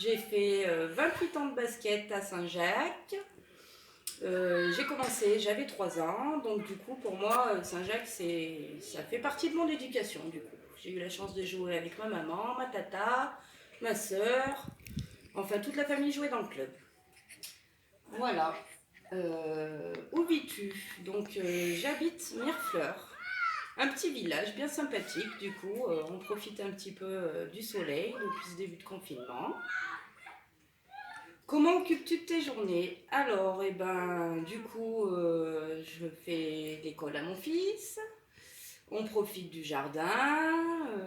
J'ai fait 28 ans de basket à Saint-Jacques. J'ai commencé, j'avais 3 ans, donc du coup pour moi Saint-Jacques ça fait partie de mon éducation du coup. J'ai eu la chance de jouer avec ma maman, ma tata, ma soeur, enfin toute la famille jouait dans le club. Voilà. Où vis-tu? Donc j'habite Mirefleurs, un petit village bien sympathique du coup, on profite un petit peu du soleil depuis ce début de confinement. Comment occupes-tu de tes journées? Alors, du coup, je fais l'école à mon fils, on profite du jardin,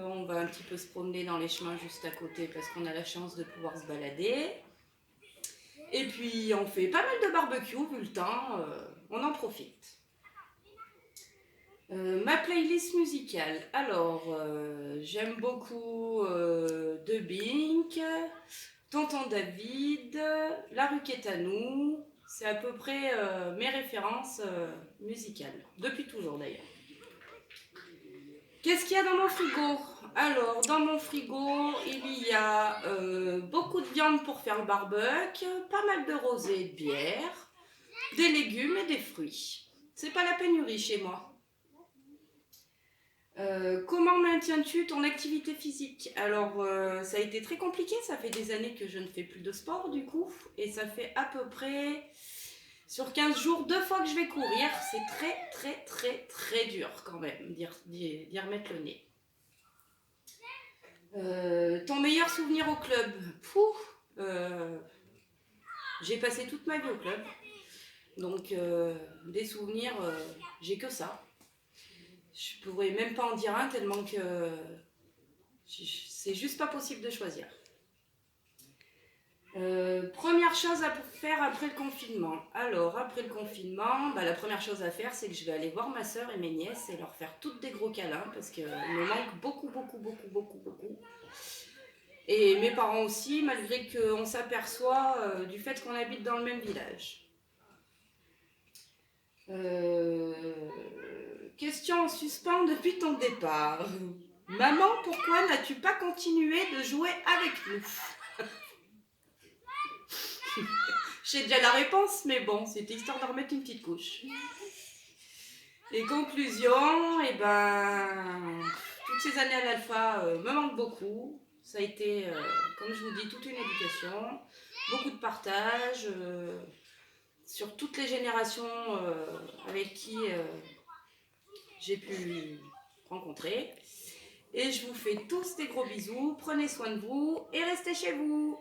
on va un petit peu se promener dans les chemins juste à côté parce qu'on a la chance de pouvoir se balader. Et puis, on fait pas mal de barbecue, vu le temps, on en profite. Ma playlist musicale. Alors, j'aime beaucoup De Bink, Tonton David, La Rue Quétanou, c'est à peu près mes références musicales, depuis toujours d'ailleurs. Qu'est-ce qu'il y a dans mon frigo? Alors, dans mon frigo, il y a beaucoup de viande pour faire le barbecue, pas mal de rosé et de bière, des légumes et des fruits. C'est pas la pénurie chez moi. Comment maintiens-tu ton activité physique? Alors, ça a été très compliqué, ça fait des années que je ne fais plus de sport du coup, et ça fait à peu près, sur 15 jours, 2 fois que je vais courir. C'est très très très très dur quand même d'y remettre le nez. Ton meilleur souvenir au club? J'ai passé toute ma vie au club, donc des souvenirs, j'ai que ça. Je pourrais même pas en dire un tellement que c'est juste pas possible de choisir. Première chose à faire après le confinement. Alors, après le confinement, la première chose à faire, c'est que je vais aller voir ma soeur et mes nièces et leur faire toutes des gros câlins parce qu'elles me manquent beaucoup, beaucoup, beaucoup, beaucoup, beaucoup. Et mes parents aussi, malgré qu'on s'aperçoit du fait qu'on habite dans le même village. Question en suspens depuis ton départ. Maman, pourquoi n'as-tu pas continué de jouer avec nous? J'ai déjà la réponse, mais bon, c'était histoire de remettre une petite couche. Les conclusions, toutes ces années à l'Alpha me manquent beaucoup. Ça a été, comme je vous dis, toute une éducation, beaucoup de partage, sur toutes les générations avec qui j'ai pu rencontrer. Et je vous fais tous des gros bisous, prenez soin de vous et restez chez vous.